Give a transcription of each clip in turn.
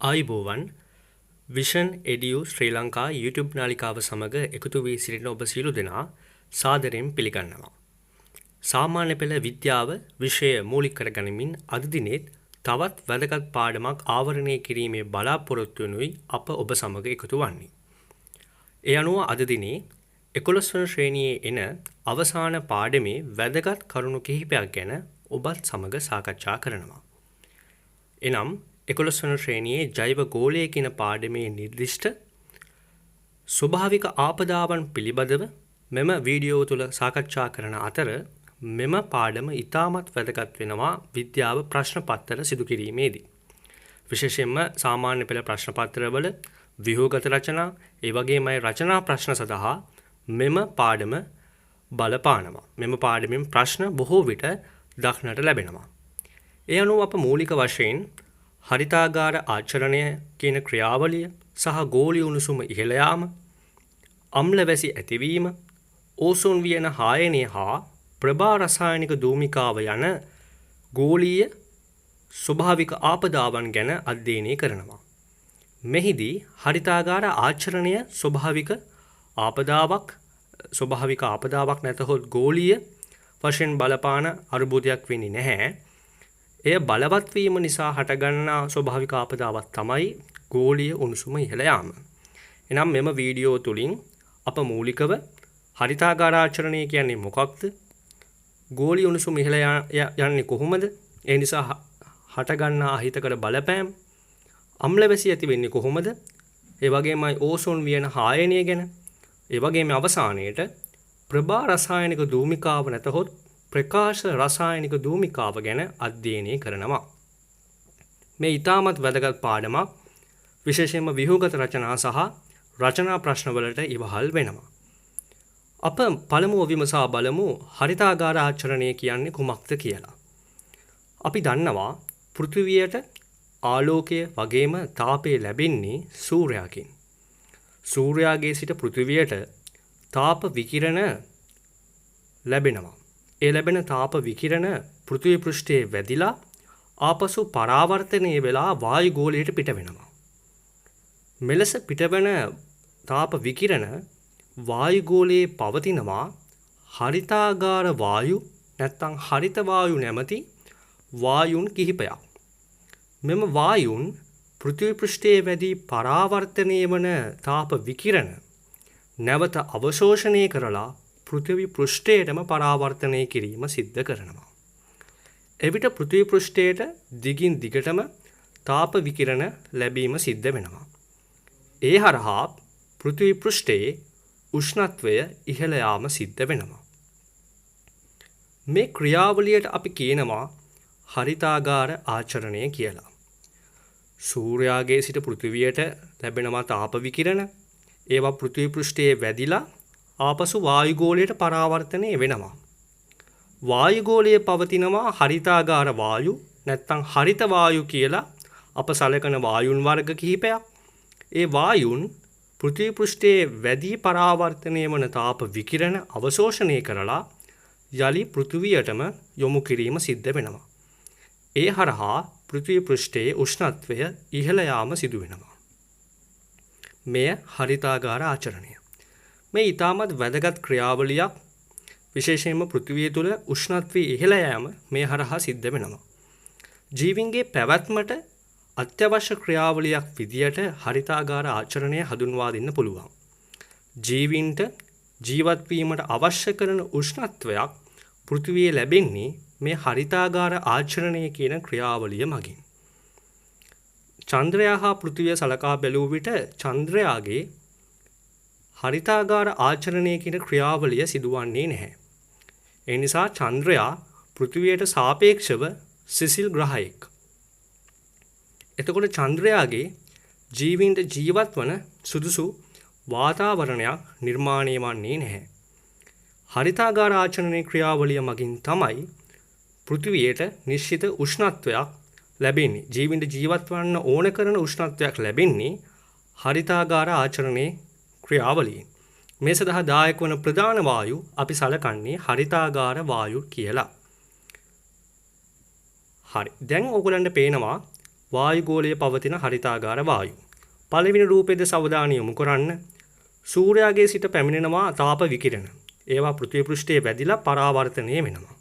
ආයිබෝවන් vision එඩියු ශ්‍රී Lanka YouTube නාලිකාව සමග එකතු වී සිටින ඔබ සියලු දෙනා සාදරයෙන් පිළිගන්නවා. සාමාන්‍ය පෙළ විද්‍යාව විෂය මූලික කර ගනිමින් අද දිනෙත් තවත් වැදගත් පාඩමක් ආවරණය කිරීමේ බලාපොරොත්තු වෙනුයි අප ඔබ සමග එකතු වන්නේ. ඒ අනුව අද දිනේ 11 වන ශ්‍රේණියේ එන අවසාන පාඩමේ වැදගත් කරුණු කිහිපයක් ගැන ඔබත් සමග සාකච්ඡා කරනවා. එනම් 11 වන ශ්‍රේණියේ ජෛව ගෝලය කියන පාඩමේ නිර්දිෂ්ට ස්වභාවික ආපදාවන් පිළිබඳව මෙම වීඩියෝ තුල සාකච්ඡා කරන අතර මෙම පාඩම ඉතාමත් වැදගත් වෙනවා විද්‍යාව ප්‍රශ්න පත්‍ර සිදු කිරීමේදී. විශේෂයෙන්ම සාමාන්‍ය පෙළ ප්‍රශ්න පත්‍රවල ව්‍යුහගත රචනා, ඒ වගේමයි රචනා ප්‍රශ්න සඳහා මෙම පාඩම බලපානවා. මෙම පාඩමෙන් ප්‍රශ්න බොහෝ විට දක්නට ලැබෙනවා. ඒ අනුව අප මූලික වශයෙන් හරිතාගාර ආචරණය කියන ක්‍රියාවලිය සහ ගෝලීය උණුසුම ඉහළ යාම, අම්ල වැසි ඇතිවීම, ඕසෝන් වියන හායනය හා ප්‍රභා රසායනික ධූමිකාව යන ගෝලීය ස්වභාවික ආපදාවන් ගැන අධ්‍යයනය කරනවා. මෙහිදී හරිතාගාර ආචරණය ස්වභාවික ආපදාවක් නැතහොත් ගෝලීය වශයෙන් බලපාන අර්බුදයක් වෙන්නේ නැහැ. එය බලවත් වීම නිසා හටගන්නා ස්වභාවික ආපදාවක් තමයි ගෝලීය උණුසුම ඉහළ යාම. එනම් මෙම වීඩියෝ තුලින් අප මූලිකව හරිතාගාර ආචරණය කියන්නේ මොකක්ද? ගෝලීය උණුසුම ඉහළ යන්නේ කොහොමද? ඒ නිසා හටගන්නා අහිතකර බලපෑම්, අම්ලවැසි ඇති වෙන්නේ කොහොමද? ඒ වගේමයි ඕසෝන් වියන හායනය ගැන, ඒ වගේම අවසානයේට ප්‍රභා රසායනික ධූමිකාව නැතහොත් ප්‍රකාශ රසායනික ධූමිකාව ගැන අධ්‍යයනය කරනවා. මේ ඉතාමත් වැදගත් පාඩමක් විශේෂයෙන්ම ව්‍යුහගත රචනා සහ රචනා ප්‍රශ්නවලට ඉවහල් වෙනවා. අප පළමුව විමසා බලමු හරිතාගාර ආචරණය කියන්නේ කුමක්ද කියලා. අපි දන්නවා පෘථිවියට ආලෝකය වගේම තාපය ලැබෙන්නේ සූර්යාගෙන්. සූර්යාගේ සිට පෘථිවියට තාප විකිරණ ලැබෙනවා. ඒ ලැබෙන තාප විකිරණ පෘථිවි පෘෂ්ඨයේ වැදිලා ආපසු පරාවර්තනය වෙලා වායු ගෝලයට පිට වෙනවා. මෙලෙස පිටවන තාප විකිරණ වායු ගෝලයේ පවතිනවා හරිතාගාර වායු නැත්නම් හරිත වායු නැමැති වායුන් කිහිපයක්. මෙම වායුන් පෘථිවි පෘෂ්ඨයේ වැදී පරාවර්තනය වන තාප විකිරණ නැවත අවශෝෂණය කරලා පෘථිවි පෘෂ්ඨයටම පරාවර්තනය කිරීම සිද්ධ කරනවා. එවිට පෘථිවි පෘෂ්ඨයට දිගින් දිගටම තාප විකිරණ ලැබීම සිද්ධ වෙනවා. ඒ හරහා පෘථිවි පෘෂ්ඨයේ උෂ්ණත්වය ඉහළ යාම සිද්ධ වෙනවා. මේ ක්‍රියාවලියට අපි කියනවා හරිතාගාර ආචරණය කියලා. සූර්යාගේ සිට පෘථිවියට ලැබෙනවා තාප විකිරණ. ඒවා පෘථිවි පෘෂ්ඨයේ වැදිලා ආපසු වායුගෝලයට පරාවර්තනය වෙනවා. වායුගෝලයේ පවතිනවා හරිතාගාර වායු නැත්නම් හරිත වායු කියලා අප සලකන වායුන් වර්ග කිහිපයක්. ඒ වායුන් පෘථිවි පෘෂ්ඨයේ වැදී පරාවර්තනය වන තාප විකිරණ අවශෝෂණය කරලා යලි පෘථිවියටම යොමු කිරීම සිද්ධ වෙනවා. ඒ හරහා පෘථිවි පෘෂ්ඨයේ උෂ්ණත්වය ඉහළ යාම සිදු වෙනවා. මෙය හරිතාගාර ආචරණය. මේ ඉතාමත් වැදගත් ක්‍රියාවලියක්. විශේෂයෙන්ම පෘථිවිය තුළ උෂ්ණත්වය ඉහළ යාම මේ හරහා සිද්ධ වෙනවා. ජීවීන්ගේ පැවැත්මට අත්‍යවශ්‍ය ක්‍රියාවලියක් විදියට හරිතාගාර ආචරණය හඳුන්වා දෙන්න පුළුවන්. ජීවීන්ට ජීවත් වීමට අවශ්‍ය කරන උෂ්ණත්වයක් පෘථිවියේ ලැබෙන්නේ මේ හරිතාගාර ආචරණය කියන ක්‍රියාවලිය මගින්. චන්ද්‍රයා හා පෘථිවිය සලකා බැලූ විට චන්ද්‍රයාගේ හරිතාගාර ආචරණය කියන ක්‍රියාවලිය සිදුවන්නේ නැහැ. ඒ නිසා චන්ද්‍රයා පෘථිවියට සාපේක්ෂව සිසිල් ග්‍රහයෙක්. එතකොට චන්ද්‍රයාගේ ජීවීන්ට ජීවත් වන සුදුසු වාතාවරණයක් නිර්මාණය වන්නේ නැහැ. හරිතාගාර ආචරණයේ ක්‍රියාවලිය මගින් තමයි පෘථිවියට නිශ්චිත උෂ්ණත්වයක් ලැබෙන්නේ. ජීවීන්ට ජීවත් වන්න ඕන කරන උෂ්ණත්වයක් ලැබෙන්නේ හරිතාගාර ආචරණයේ ක්‍රියාවලියෙන්. මේ සඳහා දායක වන ප්‍රධාන වායු අපි සලකන්නේ හරිතාගාර වායු කියලා. හරි. දැන් ඔයගලන්ට පේනවා වායුගෝලයේ පවතින හරිතාගාර වායු. පළවෙනි රූපයේ දෙස අවධානය යොමු කරන්න. සූර්යාගේ සිට පැමිණෙනවා තාප විකිරණ. ඒවා පෘථිවි පෘෂ්ඨයේ වැදිලා පරාවර්තනය වෙනවා.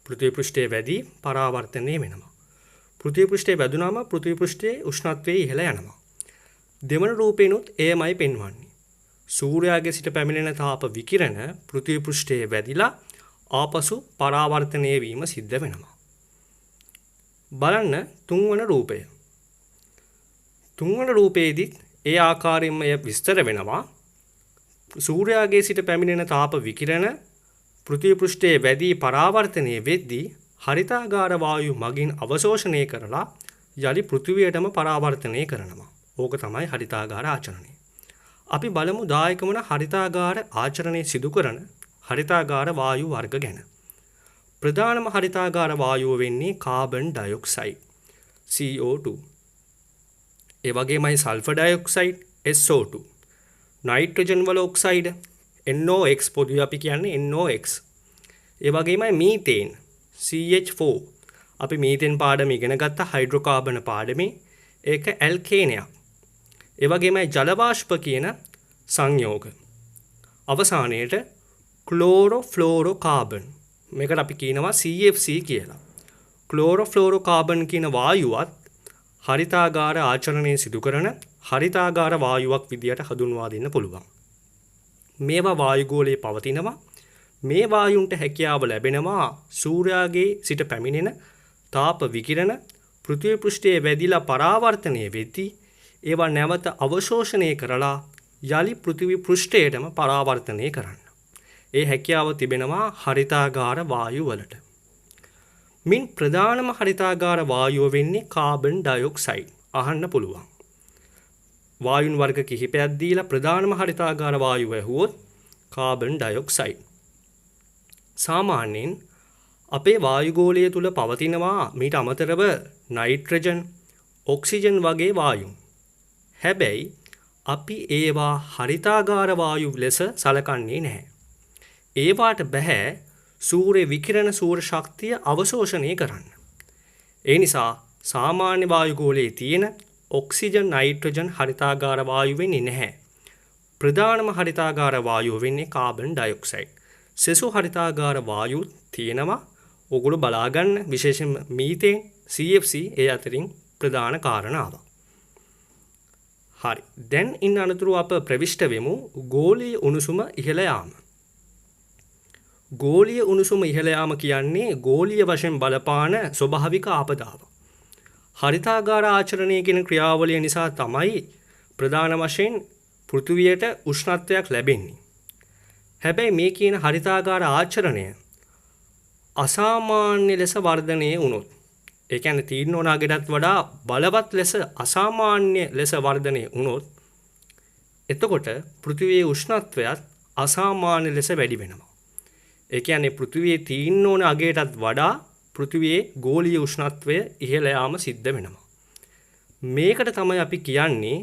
පෘථිවි පෘෂ්ඨයේ වැදී පරාවර්තනය වෙනවා. පෘථිවි පෘෂ්ඨයේ වැදුනම පෘථිවි පෘෂ්ඨයේ උෂ්ණත්වය ඉහළ යනවා. දෙවන රූපේනොත් එයමයි පෙන්වන්නේ. සූර්යාගේ සිට පැමිණෙන තාප විකිරණ පෘථිවි පෘෂ්ඨයේ වැදිලා ආපසු පරාවර්තනය වීම සිද්ධ වෙනවා. බලන්න තුන්වන රූපය. තුන්වන රූපයේදී ඒ ආකාරයෙන්ම විස්තර වෙනවා. සූර්යාගේ සිට පැමිණෙන තාප විකිරණ පෘථිවි පෘෂ්ඨයේ වැදී පරාවර්තනය වෙද්දී හරිතාගාර වායු මගින් අවශෝෂණය කරලා යලි පෘථිවියටම පරාවර්තනය කරනවා. ඕක තමයි හරිතාගාර ආචරණය. අපි බලමු දායක වන හරිතාගාර ආචරණය සිදු කරන හරිතාගාර වායු වර්ග ගැන. ප්‍රධානම හරිතාගාර වායුව වෙන්නේ කාබන් ඩයොක්සයිඩ් CO2. ඒ වගේමයි සල්ෆර් ඩයොක්සයිඩ් SO2. නයිට්‍රජන් වල ඔක්සයිඩ් NOx පොදුවේ අපි කියන්නේ NOx. ඒ වගේමයි මීතේන් CH4. අපි මීතේන් පාඩම ඉගෙන ගත්ත හයිඩ්‍රෝකාබන පාඩමේ ඒක ඇල්කේනයක්. ඒ වගේමයි ජල වාෂ්ප කියන සංයෝග. අවසානයේට ක්ලෝරෝෆ්ලෝරෝකාබන්. මේකට අපි කියනවා CFC කියලා. ක්ලෝරෝෆ්ලෝරෝකාබන් කියන වායුවත් හරිතාගාර ආචරණය සිදු කරන හරිතාගාර වායුවක් විදියට හඳුන්වා දෙන්න පුළුවන්. මේවා වායුගෝලයේ පවතිනවා. මේ වායුන්ට හැකියාව ලැබෙනවා සූර්යාගේ සිට පැමිණෙන තාප විකිරණ පෘථිවි පෘෂ්ඨයේ වැදිලා පරාවර්තනය වෙද්දී ඒවා නැවත අවශෝෂණය කරලා යලි පෘථිවි පෘෂ්ඨයටම පරාවර්තනය කරන්න. ඒ හැකියාව තිබෙනවා හරිතාගාර වායු වලට. මින් ප්‍රධානම හරිතාගාර වායුව වෙන්නේ කාබන් ඩයොක්සයිඩ්. අහන්න පුළුවන්. වායුන් වර්ග කිහිපයක් දීලා ප්‍රධානම හරිතාගාර වායුව ඇහුවොත් කාබන් ඩයොක්සයිඩ්. සාමාන්‍යයෙන් අපේ වායුගෝලය තුල පවතිනවා මීට අමතරව නයිට්‍රජන්, ඔක්සිජන් වගේ වායුන්. හැබැයි අපි ඒවා හරිතාගාර වායු ලෙස සලකන්නේ නැහැ. ඒවාට බෑ සූර්ය විකිරණ සූර්ය ශක්තිය අවශෝෂණය කරන්න. ඒ නිසා සාමාන්‍ය වායුගෝලයේ තියෙන ඔක්සිජන්, නයිට්‍රජන් හරිතාගාර වායු වෙන්නේ නැහැ. ප්‍රධානම හරිතාගාර වායුව වෙන්නේ කාබන් ඩයොක්සයිඩ්. සෙසු හරිතාගාර වායු තියෙනවා. ඔගොල්ලෝ බලා ගන්න විශේෂයෙන්ම මීතේන්, CFC ඒ අතරින් ප්‍රධාන කාරණාවක්. හරි. දැන් ඉන්න අනතුරු අප ප්‍රවිෂ්ඨ වෙමු ගෝලීය උණුසුම ඉහළ යාම. ගෝලීය උණුසුම ඉහළ යාම කියන්නේ ගෝලීය වශයෙන් බලපාන ස්වභාවික ආපදාවක්. හරිතාගාර ආචරණය කියන ක්‍රියාවලිය නිසා තමයි ප්‍රධාන වශයෙන් පෘථිවියට උෂ්ණත්වයක් ලැබෙන්නේ. හැබැයි මේ කියන හරිතාගාර ආචරණය අසාමාන්‍ය ලෙස වර්ධනය වුණොත්, ඒ කියන්නේ තීරණ ඕනාගටත් වඩා බලවත් ලෙස අසාමාන්‍ය ලෙස වර්ධනය වුණොත්, එතකොට පෘථිවියේ උෂ්ණත්වයත් අසාමාන්‍ය ලෙස වැඩි වෙනවා. ඒ කියන්නේ පෘථිවියේ තීරණ ඕන අගයටත් වඩා පෘථිවියේ ගෝලීය උෂ්ණත්වය ඉහළ යාම සිද්ධ වෙනවා. මේකට තමයි අපි කියන්නේ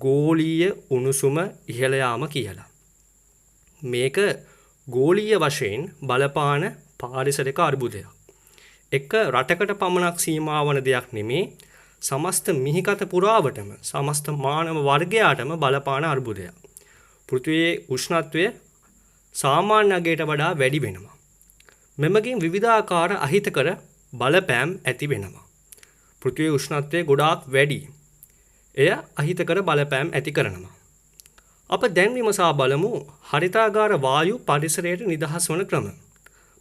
ගෝලීය උණුසුම ඉහළ යාම කියලා. මේක ගෝලීය වශයෙන් බලපාන පාරිසරික අර්බුදයක්. එක රටකට පමණක් සීමා වන දෙයක් නෙමේ, සමස්ත මිහිකත පුරාවටම, සමස්ත මානව වර්ගයාටම බලපාන අර්බුදයක්. පෘථිවියේ උෂ්ණත්වය සාමාන්‍ය අගයට වඩා වැඩි වෙනවා. මෙමගින් විවිධාකාර අහිතකර බලපෑම් ඇති වෙනවා. පෘථිවියේ උෂ්ණත්වය ගොඩාක් වැඩි. එය අහිතකර බලපෑම් ඇති කරනවා. අප දැන් විමසා බලමු හරිතාගාර වායු පරිසරයට නිදහස් වන ක්‍රම.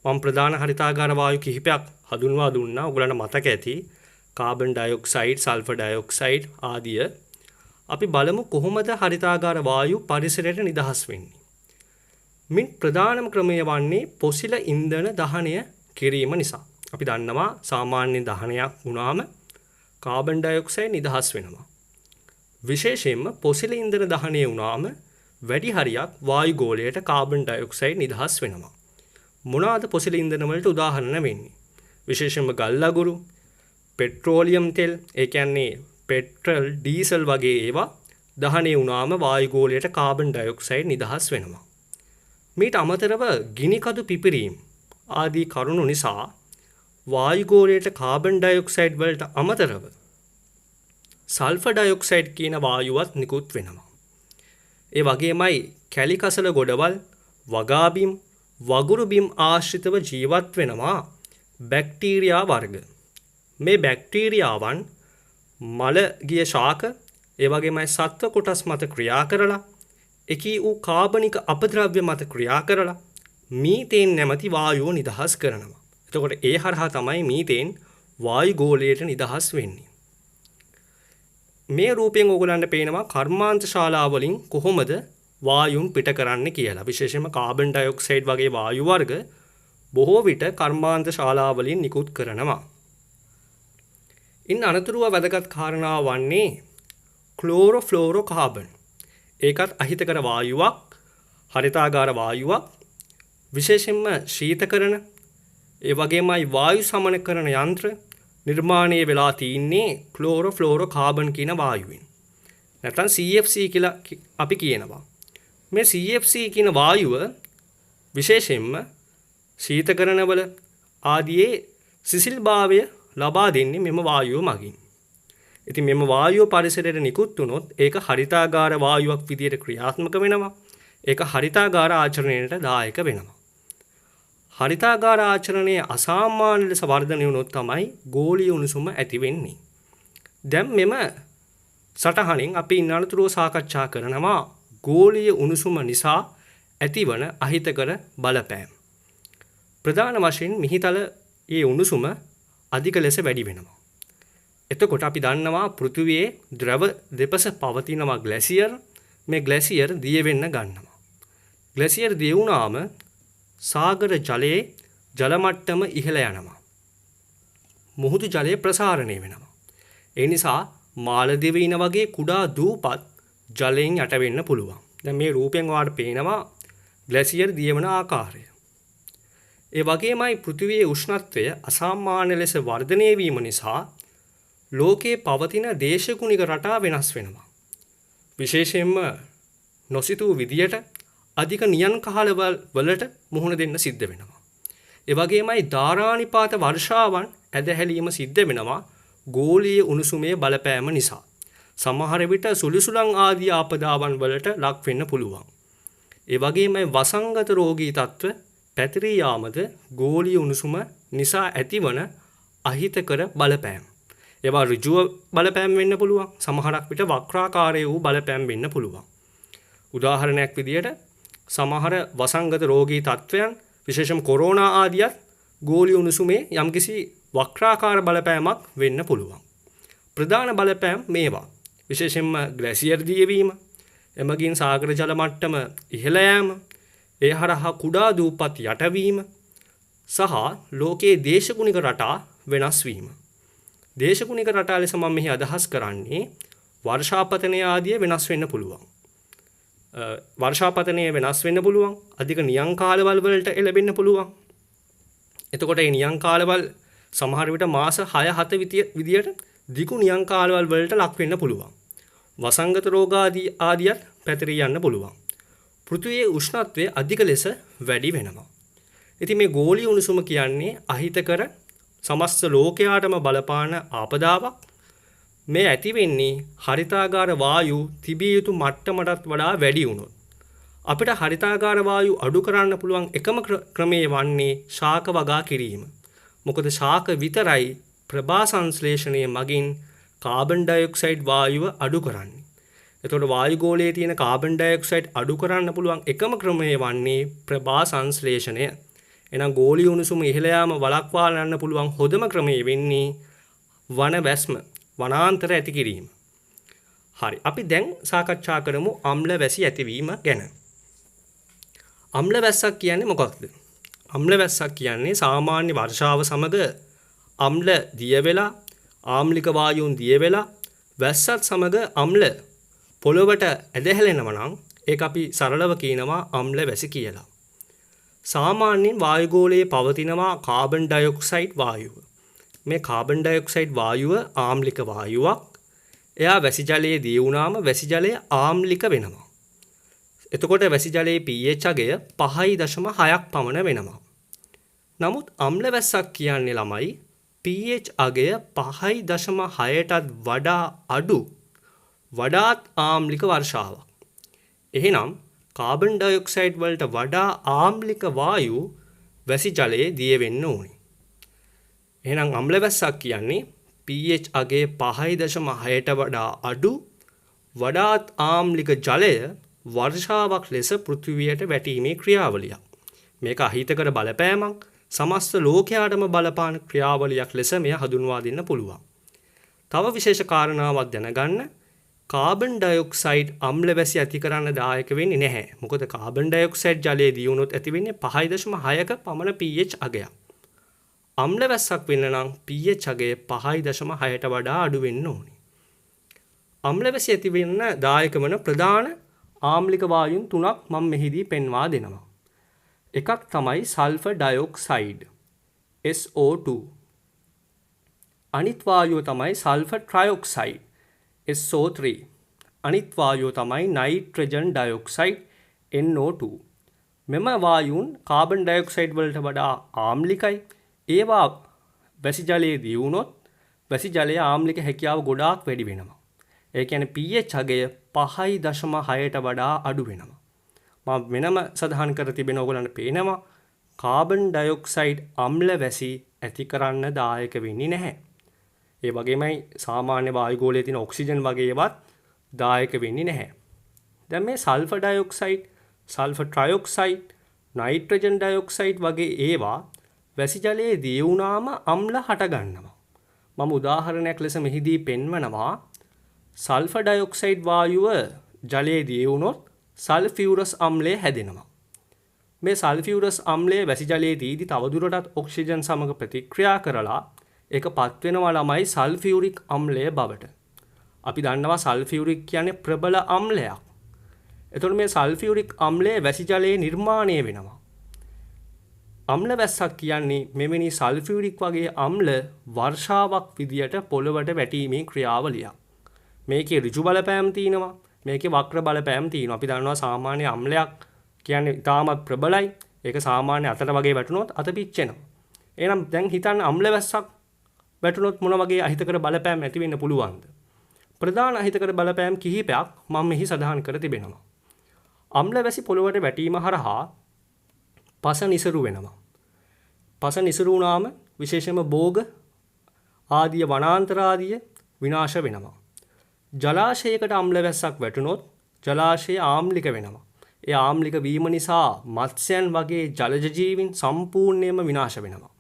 මම ප්‍රධාන හරිතාගාර වායු කිහිපයක් හඳුන්වා දුන්නා. ඔයගලන්ට මතක ඇති. කාබන් ඩයොක්සයිඩ්, සල්ෆර් ඩයොක්සයිඩ් ආදිය. අපි බලමු කොහොමද හරිතාගාර වායු පරිසරයට නිදහස් වෙන්නේ. මින් ප්‍රධානම ක්‍රමය වන්නේ පොසිල ඉන්ධන දහනය කිරීම නිසා. අපි දන්නවා සාමාන්‍ය දහනයක් වුණාම කාබන් ඩයොක්සයිඩ් නිදහස් වෙනවා. විශේෂයෙන්ම පොසිල ඉන්ධන දහනය වුණාම වැඩි හරියක් වායුගෝලයට කාබන් ඩයොක්සයිඩ් නිදහස් වෙනවා. මොනවාද පොසිල ඉන්ධන වලට උදාහරණ වෙන්නේ? විශේෂයෙන්ම ගල් අගුරු, පෙට්‍රෝලියම් තෙල්, ඒ කියන්නේ පෙට්‍රල්, ඩීසල් වගේ ඒවා දහනය වුණාම වායුගෝලයට කාබන් ඩයොක්සයිඩ් නිදහස් වෙනවා. මීට අමතරව ගිනිකඳු පිපිරීම ආදී කරුණු නිසා වායුගෝලයට කාබන් ඩයොක්සයිඩ් වලට අමතරව සල්ෆර් ඩයොක්සයිඩ් කියන වායුවත් නිකුත් වෙනවා. ඒ වගේමයි කැලිකසල ගොඩවල්, වගාබිම්, වගුරු බිම් ආශ්‍රිතව ජීවත් වෙනවා බැක්ටීරියා වර්ග. මේ බැක්ටීරියාවන් මලගිය ශාක, ඒ වගේමයි සත්ව කොටස් මත ක්‍රියා කරලා, එකී වූ කාබනික අපද්‍රව්‍ය මත ක්‍රියා කරලා මීතේන් නැමැති වායුව නිදහස් කරනවා. එතකොට ඒ හරහා තමයි මීතේන් වායුගෝලයට නිදහස් වෙන්නේ. මේ රූපයෙන් ඔයගලන්ට පේනවා කර්මාන්ත ශාලාවලින් කොහොමද වායුන් පිට කරන්න කියලා. විශේෂයෙන්ම කාබන් ඩයොක්සයිඩ් වගේ වායු වර්ග බොහෝ විට කර්මාන්ත ශාලාවලින් නිකුත් කරනවා. ඉන් අනතුරුව වැදගත් කාරණාව වන්නේ ක්ලෝරෝෆ්ලෝරෝ කාබන්. ඒකත් අහිතකර වායුවක්, හරිතාගාර වායුවක්. විශේෂයෙන්ම ශීතකරණ, ඒ වගේමයි වායු සමනකරණ යන්ත්‍ර නිර්මාණය වෙලා තින්නේ ක්ලෝරෝෆ්ලෝරෝ කාබන් කියන වායුවෙන්. නැත්නම් CFC කියලා අපි කියනවා. මේ CFC කියන වායුව විශේෂයෙන්ම ශීතකරණවල ආදියේ සිසිල්භාවය ලබා දෙන්නේ මෙම වායුව මගින්. ඉතින් මෙම වායුව පරිසරයට නිකුත් වුණොත් ඒක හරිතාගාර වායුවක් විදියට ක්‍රියාත්මක වෙනවා. ඒක හරිතාගාර ආචරණයට දායක වෙනවා. හරිතාගාර ආචරණයේ අසාමාන්‍ය ලෙස වර්ධනය වුණොත් තමයි ගෝලීය උණුසුම ඇති වෙන්නේ. දැන් මෙම සටහනින් අපි ඉන්නතුරුව සාකච්ඡා කරනවා ගෝලීය උණුසුම නිසා ඇතිවන අහිතකර බලපෑම්. ප්‍රධාන වශයෙන් මිහිතල ඒ උණුසුම අධික ලෙස වැඩි වෙනවා. එතකොට අපි දන්නවා පෘථිවියේ ද්‍රව දෙපස පවතිනවා ග්ලැසියර්. මේ ග්ලැසියර් දිය වෙන්න ගන්නවා. ග්ලැසියර් දිය වුණාම සාගර ජලයේ ජල මට්ටම ඉහළ යනවා. මුහුදු ජලය ප්‍රසාරණය වෙනවා. ඒ නිසා මාලදිවයින වගේ කුඩා දූපත් ජලයෙන් යට වෙන්න පුළුවන්. දැන් මේ රූපයෙන් ඔයාලට පේනවා ග්ලැසියර් දියවන ආකාරය. ඒ වගේමයි පෘථිවියේ උෂ්ණත්වය අසාමාන්‍ය ලෙස වර්ධනය වීම නිසා ලෝකයේ පවතින දේශගුණික රටා වෙනස් වෙනවා. විශේෂයෙන්ම නොසිතූ විදියට අධික නියන් කාලවල වලට මුහුණ දෙන්න සිද්ධ වෙනවා. ඒ වගේමයි ධාරානිපාත වර්ෂාවන් ඇදහැලීම සිද්ධ වෙනවා ගෝලීය උණුසුමේ බලපෑම නිසා. සමහර විට සුළුසුළං ආදී ආපදාවන් වලට ලක් වෙන්න පුළුවන්. ඒ වගේමයි වසංගත රෝගී තත්ත්ව පැතිරී යාමද ගෝලීය උණුසුම නිසා ඇතිවන අහිතකර බලපෑම්. ඒවා ඍජුව බලපෑම් වෙන්න පුළුවන්. සමහරක් විට වක්‍රාකාරී වූ බලපෑම් වෙන්න පුළුවන්. උදාහරණයක් විදියට සමහර වසංගත රෝගී තත්ත්වයන් විශේෂම කොරෝනා ආදියත් ගෝලීය උණුසුමේ යම්කිසි වක්‍රාකාර බලපෑමක් වෙන්න පුළුවන්. ප්‍රධාන බලපෑම් මේවා. විශේෂයෙන්ම ග්ලැසියර් දියවීම, එමගින් සාගර ජල මට්ටම ඉහළ යාම, ඒ හරහා කුඩා දූපත් යටවීම සහ ලෝකයේ දේශගුණික රටා වෙනස් වීම. දේශගුණික රටා ලෙස මම මෙහි අදහස් කරන්නේ වර්ෂාපතනය ආදිය වෙනස් වෙන්න පුළුවන්. වර්ෂාපතනය වෙනස් වෙන්න පුළුවන්. අධික නියං කාලවල වලට එළඹෙන්න පුළුවන්. එතකොට මේ නියං කාලවල සමහර විට මාස 6-7 විදියට දිගු නියං කාලවල වලට ලක් වෙන්න පුළුවන්. වසංගත රෝග ආදියත් පැතිරී යන්න පුළුවන්. පෘථිවියේ උෂ්ණත්වය අධික ලෙස වැඩි වෙනවා. ඉතින් මේ ගෝලීය උණුසුම කියන්නේ අහිතකර සමස්ත ලෝකයාටම බලපාන ආපදාවක්. මේ ඇති වෙන්නේ හරිතාගාර වායු තිබිය යුතු මට්ටමටත් වඩා වැඩි වුණොත්. අපිට හරිතාගාර වායු අඩු කරන්න පුළුවන් එකම ක්‍රමය වන්නේ ශාක වගා කිරීම. මොකද ශාක විතරයි ප්‍රභා සංශ්ලේෂණය මගින් කාබන් ඩයොක්සයිඩ් වායුව අඩු කරන්නේ. එතකොට වායුගෝලයේ තියෙන කාබන් ඩයොක්සයිඩ් අඩු කරන්න පුළුවන් එකම ක්‍රමය වන්නේ ප්‍රභා සංශ්ලේෂණය. එහෙනම් ගෝලීය උණුසුම ඉහළ යාම වළක්වා ගන්න පුළුවන් හොඳම ක්‍රමය වෙන්නේ වන වැස්ම, වනාන්තර ඇති කිරීම. හරි. අපි දැන් සාකච්ඡා කරමු අම්ල වැසි ඇතිවීම ගැන. අම්ල වැස්සක් කියන්නේ මොකක්ද? අම්ල වැස්සක් කියන්නේ සාමාන්‍ය වර්ෂාව සමග අම්ල දිය වෙලා, ආම්ලික වායුන් දිය වෙලා වැස්සත් සමග අම්ල පොළොවට ඇදහැලෙනවා නම් ඒක අපි සරලව කියනවා අම්ල වැසි කියලා. සාමාන්‍යයෙන් වායුගෝලයේ පවතිනවා කාබන් ඩයොක්සයිඩ් වායුව. මේ කාබන් ඩයොක්සයිඩ් වායුව ආම්ලික වායුවක්. එයා වැසි ජලයේ දී වුණාම වැසි ජලය ආම්ලික වෙනවා. එතකොට වැසි ජලයේ pH අගය 5.6ක් පමණ වෙනවා. නමුත් අම්ල වැස්සක් කියන්නේ ළමයි pH අගය 5.6ටත් වඩා අඩු වඩාත් ආම්ලික වර්ෂාවක්. එහෙනම් කාබන් ඩයොක්සයිඩ් වලට වඩා ආම්ලික වායු වැසි ජලයේ දිය වෙන්න ඕනේ. එහෙනම් අම්ල වැස්සක් කියන්නේ pH අගය 5.6ට වඩා අඩු වඩාත් ආම්ලික ජලය වර්ෂාවක් ලෙස පෘථිවියට වැටීමේ ක්‍රියාවලියක්. මේක අහිතකර බලපෑමක් සමස්ත ලෝකයාටම බලපාන ක්‍රියාවලියක් ලෙස මෙය හඳුන්වා දෙන්න පුළුවන්. තව විශේෂ කාරණාවක් දැනගන්න කාබන් ඩයොක්සයිඩ් අම්ල වැසි ඇති කරන්න දායක වෙන්නේ නැහැ. මොකද කාබන් ඩයොක්සයිඩ් ජලයේ දියුණුවොත් ඇති වෙන්නේ 5.6ක පමණ pH අගයක්. අම්ල වැස්සක් වෙන්න නම් pH අගය 5.6ට වඩා අඩු වෙන්න ඕනේ. අම්ල වැසි ඇති වෙන්න දායක වන ප්‍රධාන ආම්ලික වායුන් තුනක් මම මෙහිදී පෙන්වා දෙනවා. එකක් තමයි සල්ෆර් ඩයොක්සයිඩ් SO2. අනිත් වායුව තමයි සල්ෆර් ට්‍රයොක්සයිඩ් SO3. අනිත් වායුව තමයි නයිට්‍රජන් ඩයොක්සයිඩ් NO2. මෙම වායුන් කාබන් ඩයොක්සයිඩ් වලට වඩා ආම්ලිකයි. ඒවා වැසි ජලයේ දියුණුවොත් වැසි ජලයේ ආම්ලික හැකියාව ගොඩාක් වැඩි වෙනවා. ඒ කියන්නේ pH අගය 5.6ට වඩා අඩු වෙනවා. මම වෙනම සඳහන් කර තිබෙන ඕගොල්ලන්ට පේනවා කාබන් ඩයොක්සයිඩ් අම්ල වැසි ඇති කරන්න දායක වෙන්නේ නැහැ. ඒ වගේමයි සාමාන්‍ය වායුගෝලයේ තියෙන ඔක්සිජන් වගේ ඒවත් දායක වෙන්නේ නැහැ. දැන් මේ sulphur dioxide, sulphur trioxide, nitrogen dioxide වගේ ඒවා වැසි ජලයේ දිය වුණාම අම්ල හට ගන්නවා. මම උදාහරණයක් ලෙස මෙහිදී පෙන්වනවා සල්ෆර් ඩයොක්සයිඩ් වායුව ජලයේ දිය වුණොත් සල්ෆියුරස් අම්ලය හැදෙනවා. මේ සල්ෆියුරස් අම්ලය වැසි ජලයේ දීදී තවදුරටත් ඔක්සිජන් සමග ප්‍රතික්‍රියා කරලා ඒක පත් වෙනවා ළමයි සල්ෆියුරික් අම්ලය බවට. අපි දන්නවා සල්ෆියුරික් කියන්නේ ප්‍රබල අම්ලයක්. එතකොට මේ සල්ෆියුරික් අම්ලය වැසි ජලයේ නිර්මාණය වෙනවා. අම්ල වැස්සක් කියන්නේ මෙවැනි සල්ෆියුරික් වගේ අම්ල වර්ෂාවක් විදියට පොළවට වැටීමේ ක්‍රියාවලියක්. මේකේ ඍජු බලපෑම් තියෙනවා. මේකේ වක්‍ර බලපෑම් තියෙනවා. අපි දන්නවා සාමාන්‍ය අම්ලයක් කියන්නේ ඉතාමත් ප්‍රබලයි. ඒක සාමාන්‍ය අතට වගේ වැටුනොත් අත පිච්චෙනවා. එහෙනම් දැන් හිතන්න අම්ල වැස්සක් වැටුනොත් මොන වගේ අහිතකර බලපෑම් ඇති වෙන්න පුළුවන්ද? ප්‍රධාන අහිතකර බලපෑම් කිහිපයක් මම මෙහි සඳහන් කර තිබෙනවා. අම්ල වැසි පොළවට වැටීම හරහා පස නිසරු වෙනවා. පස නිසරු වුණාම විශේෂයෙන්ම බෝග ආදී වනාන්තර ආදිය විනාශ වෙනවා. ජලාශයකට අම්ල වැස්සක් වැටුනොත් ජලාශය ආම්ලික වෙනවා. ඒ ආම්ලික වීම නිසා මත්ස්‍යයන් වගේ ජලජ ජීවීන් සම්පූර්ණයෙන්ම විනාශ වෙනවා.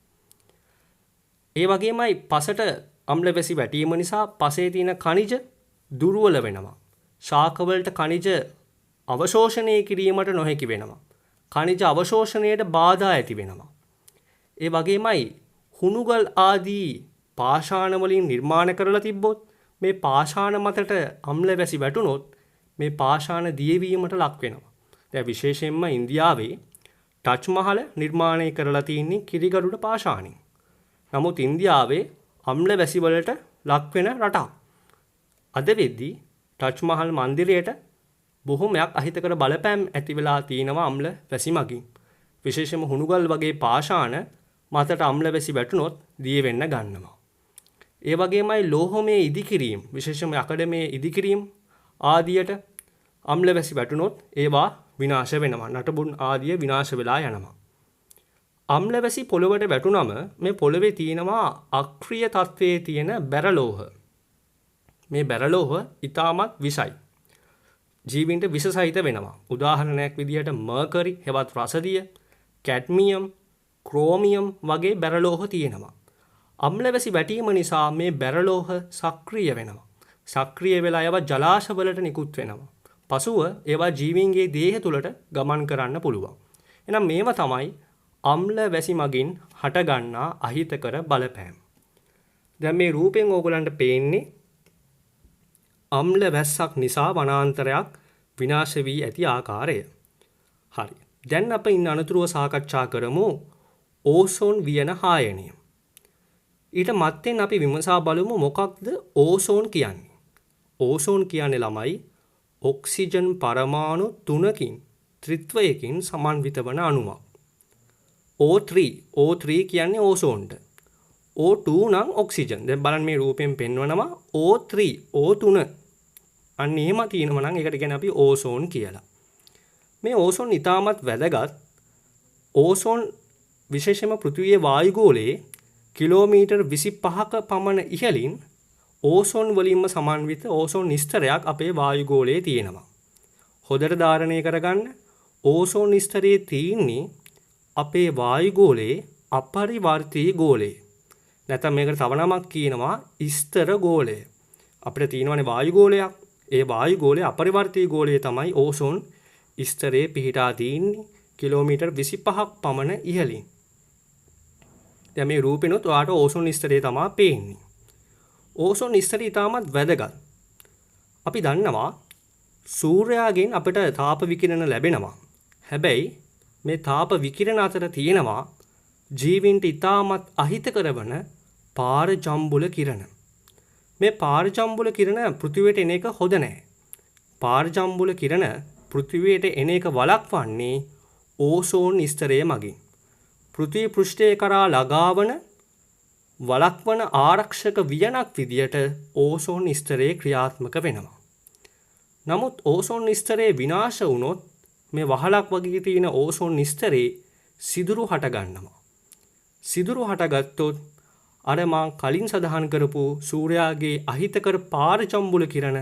ඒ වගේමයි පසට අම්ල වැසි වැටීම නිසා පසේ තියෙන ඛනිජ දුර්වල වෙනවා. ශාකවලට ඛනිජ අවශෝෂණය කිරීමට නොහැකි වෙනවා. ඛනිජ අවශෝෂණයට බාධා ඇති වෙනවා. ඒ වගේමයි හුණුගල් ආදී පාෂාණ වලින් නිර්මාණ කරලා තිබ්බොත් මේ පාෂාණ මතට අම්ල වැසි වැටුනොත් මේ පාෂාණ දියවීමට ලක් වෙනවා. දැන් විශේෂයෙන්ම ඉන්දියාවේ ටච් මහල නිර්මාණය කරලා තියෙන්නේ කිරිගරුඩ පාෂාණින්. නමුත් ඉන්දියාවේ අම්ල වැසි වලට ලක් වෙන රටක්. අද වෙද්දී ටච් මහල් මන්දිරයට බොහොමයක් අහිතකර බලපෑම් ඇති වෙලා තියෙනවා අම්ල වැසි මගින්. විශේෂයෙන්ම හුණුගල් වගේ පාෂාණ මතට අම්ල වැසි වැටුනොත් දිය වෙන්න ගන්නවා. ඒ වගේමයි ලෝහමය ඉදිකිරීම විශේෂයෙන්ම යකඩමය ඉදිකිරීම ආදියට අම්ල වැසි වැටුනොත් ඒවා විනාශ වෙනවා. නටබුන් ආදිය විනාශ වෙලා යනවා. අම්ල වැසි පොළවට වැටුනම මේ පොළවේ තියෙනවා අක්‍රිය තත්වයේ තියෙන බැරලෝහ. මේ බැරලෝහ ඉතාමත් විසයි. ජීවීන්ට විස සහිත වෙනවා. උදාහරණයක් විදිහට මර්කරි හෙවත් රසදිය, කැඩ්මියම්, ක්‍රෝමියම් වගේ බැරලෝහ තියෙනවා. අම්ල වැසි වැටීම නිසා මේ බැරලෝහ සක්‍රිය වෙනවා. සක්‍රිය වෙලා ඒවා ජලාශවලට නිකුත් වෙනවා. පසුව ඒවා ජීවීන්ගේ දේහ තුළට ගමන් කරන්න පුළුවන්. එහෙනම් මේවා තමයි අම්ල වැසි මගින් හටගන්නා අහිතකර බලපෑම්. දැන් මේ රූපෙන් ඕගලන්ට පේන්නේ අම්ල වැස්සක් නිසා වනාන්තරයක් විනාශ වී ඇති ආකාරය. හරි. දැන් අප ඉන්න අනතුරුව සාකච්ඡා කරමු ඕසෝන් වියන හායනය. ඊට මත්තෙන් අපි විමසා බලමු මොකක්ද ඕසෝන් කියන්නේ. ඕසෝන් කියන්නේ ළමයි ඔක්සිජන් පරමාණු 3කින් ත්‍රිත්වයකින් සමන්විත වන අණුවක්. O3 කියන්නේ ඕසෝන්ට. O2 නම් ඔක්සිජන්. දැන් බලන්න මේ රූපයෙන් පෙන්වනවා O3 O3 අන්න එහෙම තියෙනවා නම් ඒකට කියන්නේ අපි ඕසෝන් කියලා. මේ ඕසෝන් ඉතාමත් වැදගත්. ඕසෝන් විශේෂයෙන්ම පෘථිවියේ වායුගෝලයේ කිලෝමීටර් 25ක පමණ ඉහළින් ඕසෝන් වලින්ම සමන්විත ඕසෝන් ස්තරයක් අපේ වායුගෝලයේ තියෙනවා. හොඳට ධාරණය කරගන්න ඕසෝන් ස්තරයේ තියෙන්නේ අපේ වායුගෝලයේ අපරිවර්තී ගෝලයේ. නැත්නම් මේකට තව නමක් කියනවා ස්තර ගෝලය. අපිට තියෙනවානේ වායුගෝලයක්. ඒ වායුගෝලයේ අපරිවර්තී ගෝලය තමයි ඕසෝන් ස්තරයේ පිහිටා තියෙන්නේ කිලෝමීටර් 25ක් පමණ ඉහළින්. දැන් මේ රූපෙනොත් ඔයාට ඕසෝන් ස්තරය තමයි පේන්නේ. ඕසෝන් ස්තරය ඉතාමත් වැදගත්. අපි දන්නවා සූර්යාගෙන් අපිට තාප විකිරණ ලැබෙනවා. හැබැයි මේ තාප විකිරණ අතර තියෙනවා ජීවීන්ට ඉතාමත් අහිතකර වන පාරජම්බුල කිරණ. මේ පාරජම්බුල කිරණ පෘථිවියට එන එක හොඳ නැහැ. පාරජම්බුල කිරණ පෘථිවියට එන එක වළක්වන්නේ ඕසෝන් ස්තරය මගින්. පෘථිවි පෘෂ්ඨය කරා ළඟාවන වළක්වන ආරක්ෂක වියනක් විදියට ඕසෝන් ස්තරය ක්‍රියාත්මක වෙනවා. නමුත් ඕසෝන් ස්තරය විනාශ වුණොත් මේ වහලක් වගේ තියෙන ඕසෝන් ස්තරේ සිදුරු හට ගන්නවා. සිදුරු හටගත්තොත් අර මා කලින් සඳහන් කරපු සූර්යාගේ අහිතකර පාරජම්බුල කිරණ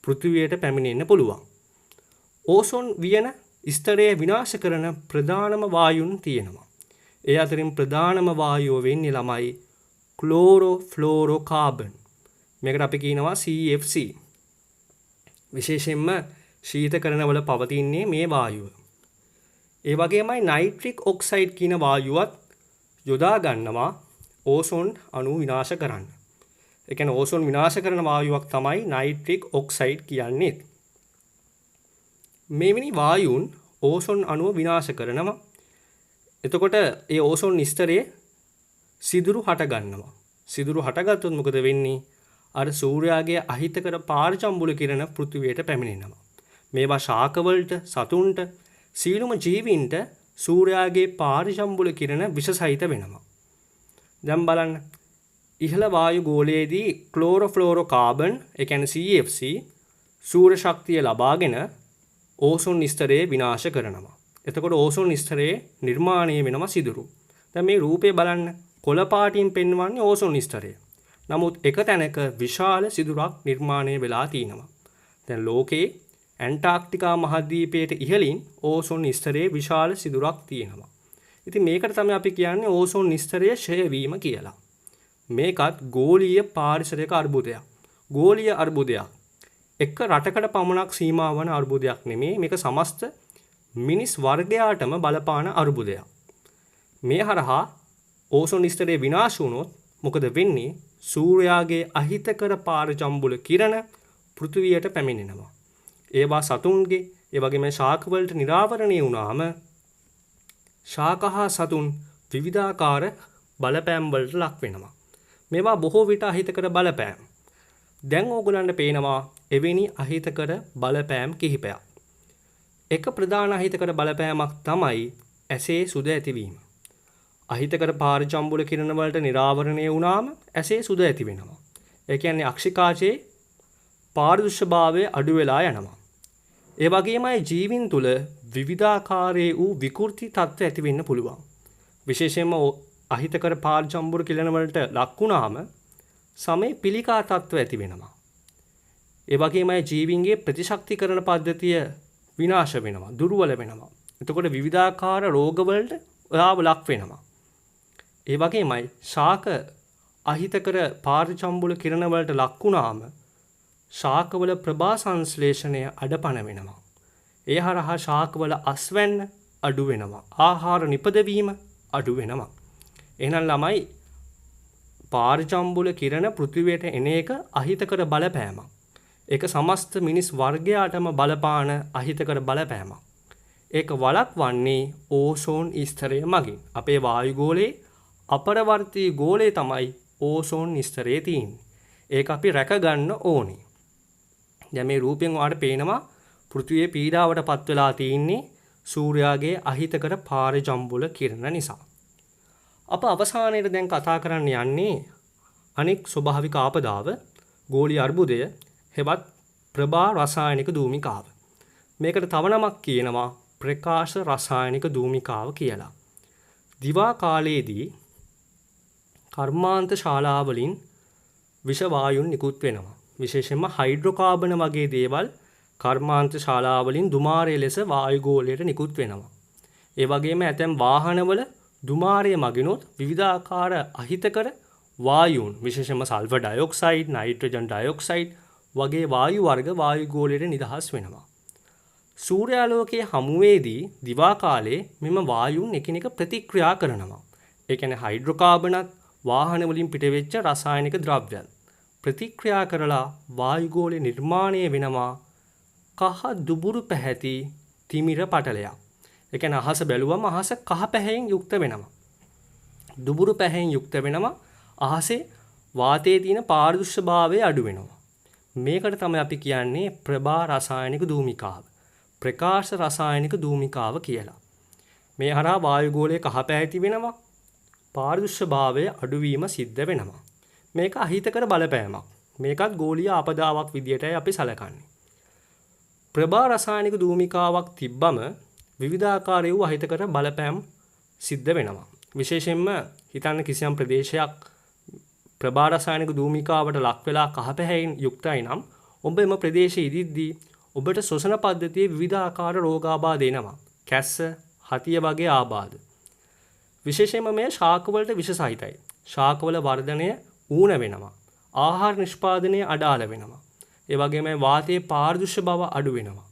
පෘථිවියට පැමිණෙන්න පුළුවන්. ඕසෝන් වියන ස්තරය විනාශ කරන ප්‍රධානම වායුන් තියෙනවා. ඒ අතරින් ප්‍රධානම වායුව වෙන්නේ ළමයි ක්ලෝරෝෆ්ලෝරෝකාබන්. මේකට අපි කියනවා CFC. විශේෂයෙන්ම ශීතකරණවල පවතින්නේ මේ වායුව. ඒ වගේමයි නයිට්‍රික් ඔක්සයිඩ් කියන වායුවත් යොදා ගන්නවා ඕසෝන් අණු විනාශ කරන්න. ඒ කියන්නේ ඕසෝන් විනාශ කරන වායුවක් තමයි නයිට්‍රික් ඔක්සයිඩ් කියන්නේ. මෙවැනි වායුන් ඕසෝන් අණුව විනාශ කරනවා. එතකොට ඒ ඕසෝන් ස්තරයේ සිදුරු හට ගන්නවා. සිදුරු හටගත්තොත් මොකද වෙන්නේ? අර සූර්යාගේ අහිතකර පාරජම්බුල කිරණ පෘථිවියට පැමිණෙනවා. මේවා ශාකවලට, සතුන්ට, සීලුම ජීවීන්ට සූර්යාගේ පාරජම්බුල කිරණ විෂසහිත වෙනවා. දැන් බලන්න ඉහළ වායු ගෝලයේදී ක්ලෝරෝෆ්ලෝරෝකාබන්, ඒ කියන්නේ CFC සූර්ය ශක්තිය ලබාගෙන ඕසෝන් ස්තරය විනාශ කරනවා. එතකොට ඕසෝන් ස්තරයේ නිර්මාණය වෙනවා සිදුරු. දැන් මේ රූපේ බලන්න කොළ පාටින් පෙන්වන්නේ ඕසෝන් ස්තරය. නමුත් එක තැනක විශාල සිදුරක් නිර්මාණය වෙලා තියෙනවා. දැන් ලෝකේ ඇන්ටාර්ක්ටිකා මහද්වීපයට ඉහළින් ඕසෝන් ස්තරයේ විශාල සිදුරක් තියෙනවා. ඉතින් මේකට තමයි අපි කියන්නේ ඕසෝන් ස්තරයේ ක්ෂය වීම කියලා. මේකත් ගෝලීය පාරිසරික අර්බුදයක්. ගෝලීය අර්බුදයක්. එක රටකට පමණක් සීමා වන අර්බුදයක් නෙමෙයි. මේක සමස්ත මිනිස් වර්ගයාටම බලපාන අර්බුදයක්. මේ හරහා ඕසෝන් ස්තරය විනාශ වුණොත් මොකද වෙන්නේ? සූර්යාගේ අහිතකර පාරජම්බුල කිරණ පෘථිවියට පැමිණෙනවා. ඒවා සතුන්ගේ, ඒ වගේම ශාකවලට නිරාවරණය වුණාම ශාක හා සතුන් විවිධාකාර බලපෑම් වලට ලක් වෙනවා. මේවා බොහෝ විට අහිතකර බලපෑම්. දැන් ඕගොල්ලන්ට පේනවා එවැනි අහිතකර බලපෑම් කිහිපයක්. එක ප්‍රධාන අහිතකර බලපෑමක් තමයි ඇසේ සුද ඇතිවීම. අහිතකර පාරජම්බුල කිරණ වලට නිරාවරණය වුණාම ඇසේ සුද ඇති වෙනවා. ඒ කියන්නේ අක්ෂිකාචයේ පාරදෘශ්‍යභාවය අඩු වෙලා යනවා. ඒ වගේමයි ජීවින් තුල විවිධාකාරයේ වූ විකෘති තත්ත්ව ඇති වෙන්න පුළුවන්. විශේෂයෙන්ම අහිතකර පාරජම්බුල කිරණ වලට ලක් වුණාම සමේ පිළිකා තත්ත්ව ඇති වෙනවා. ඒ වගේමයි ජීවින්ගේ ප්‍රතිශක්තිකරණ පද්ධතිය විනාශ වෙනවා, දුර්වල වෙනවා. එතකොට විවිධාකාර රෝගවලට ඔයාව ලක් වෙනවා. ඒ වගේමයි ශාක අහිතකර පාරජම්බුල කිරණ වලට ලක් වුණාම ශාකවල ප්‍රභා සංශ්ලේෂණය අඩපණ වෙනවා. ඒ හරහා ශාකවල අස්වැන්න අඩු වෙනවා. ආහාර නිපදවීම අඩු වෙනවා. එහෙනම් ළමයි පාරජම්බුල කිරණ පෘථිවියට එන එක අහිතකර බලපෑමක්. ඒක සමස්ත මිනිස් වර්ගයාටම බලපාන අහිතකර බලපෑමක්. ඒක වළක්වන්නේ ඕසෝන් ස්තරය මගින්. අපේ වායුගෝලයේ අපරවර්තී ගෝලයේ තමයි ඕසෝන් ස්තරය තියෙන්නේ. ඒක අපි රැක ගන්න ඕනේ. දැන් මේ රූපයෙන් ඔයාලට පේනවා පෘථිවියේ පීඩාවට පත් වෙලා තියෙන්නේ සූර්යාගේ අහිතකර පාරජම්බුල කිරණ නිසා. අප අවසානයේ දැන් කතා කරන්න යන්නේ අනෙක් ස්වභාවික ආපදාව ගෝලීය අර්බුදය හෙවත් ප්‍රභා රසායනික දූමිකාව. මේකට තව නමක් කියනවා ප්‍රකාශ රසායනික දූමිකාව කියලා. දිවා කාලයේදී කර්මාන්ත ශාලාවලින් විෂ වායුන් නිකුත් වෙනවා. විශේෂයෙන්ම හයිඩ්‍රෝකාබන වගේ දේවල් කර්මාන්ත ශාලාවලින් දුමාරය ලෙස වායු ගෝලයට නිකුත් වෙනවා. ඒ වගේම ඇතැම් වාහනවල දුමාරය මගිනුත් විවිධාකාර අහිතකර වායුන් විශේෂයෙන්ම සල්ෆර් ඩයොක්සයිඩ්, නයිට්‍රජන් ඩයොක්සයිඩ් වගේ වායු වර්ග වායු ගෝලයට නිදහස් වෙනවා. සූර්යාලෝකයේ හමුවේදී දිවා කාලයේ මෙම වායුන් එකිනෙක ප්‍රතික්‍රියා කරනවා. ඒ කියන්නේ හයිඩ්‍රෝකාබනත් වාහන වලින් පිටවෙච්ච රසායනික ද්‍රව්‍යයන් ප්‍රතික්‍රියා කරලා වායු ගෝලය නිර්මාණය වෙනවා කහ දුබුරු පැහැති තිමිර පටලයක්. ඒ කියන්නේ අහස බැලුවම අහස කහ පැහැයෙන් යුක්ත වෙනවා. දුබුරු පැහැයෙන් යුක්ත වෙනවා. අහසේ වාතයේ තියෙන පාරදෘශ්‍යභාවය අඩු වෙනවා. මේකට තමයි අපි කියන්නේ ප්‍රභා රසායනික දූමිකාව. ප්‍රකාශ රසායනික දූමිකාව කියලා. මේ හරහා වායු ගෝලයේ කහ පැහැති වෙනවා. පාරදෘශ්‍යභාවය අඩුවීම සිද්ධ වෙනවා. මේක අහිතකර බලපෑමක්. මේකත් ගෝලීය ආපදාවක් විදියටයි අපි සැලකන්නේ. ප්‍රභා රසායනික දූමිකාවක් තිබ්බම විවිධාකාර වූ අහිතකර බලපෑම් සිද්ධ වෙනවා. විශේෂයෙන්ම හිතන්න කිසියම් ප්‍රදේශයක් ප්‍රභා රසායනික දූමිකාවට ලක් වෙලා කහ පැහැයෙන් යුක්තයි නම් ඔබ එම ප්‍රදේශයේ ඉදිද්දී ඔබට ශ්වසන පද්ධතියේ විවිධාකාර රෝගාබාධ එනවා. කැස්ස, හතිය වගේ ආබාධ. විශේෂයෙන්ම මේ ශාකවලට විෂ සහිතයි. ශාකවල වර්ධනය ඌන වෙනවා. ආහාර නිෂ්පාදනය අඩාල වෙනවා. ඒ වගේම වාතයේ පාරදෘශ්‍ය බව අඩු වෙනවා.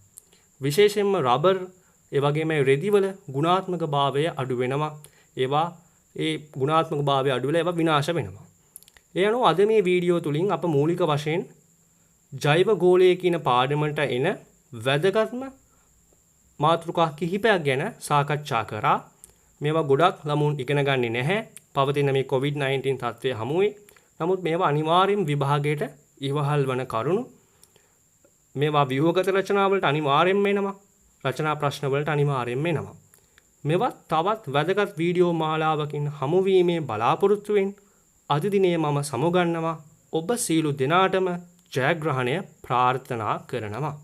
විශේෂයෙන්ම රබර් ඒ වගේම රෙදිවල ගුණාත්මක භාවය අඩු වෙනවා. ඒවා ඒ ගුණාත්මක භාවය අඩු වෙලා ඒවා විනාශ වෙනවා. ඒ අනුව අද මේ වීඩියෝ තුලින් අප මූලික වශයෙන් ජෛව ගෝලය කියන පාඩමට එන වැදගත්ම මාතෘකා කිහිපයක් ගැන සාකච්ඡා කරා. මේවා ගොඩක් ළමුන් ඉගෙන ගන්නේ නැහැ. පවතින මේ COVID-19 තත්ත්වය හමුවේ. නමුත් මේවා අනිවාර්යෙන් විභාගයට ඉවහල් වන කරුණු. මේවා ව්‍යුහගත රචනාවලට අනිවාර්යෙන්ම එනවා. රචනා ප්‍රශ්න වලට අනිවාර්යෙන්ම එනවා. මේවා තවත් වැදගත් වීඩියෝ මාලාවකින් හමුවීමේ බලාපොරොත්තුවෙන් අද දිනේ මම සමුගන්නවා. ඔබ සියලු දෙනාටම ජයග්‍රහණය ප්‍රාර්ථනා කරනවා.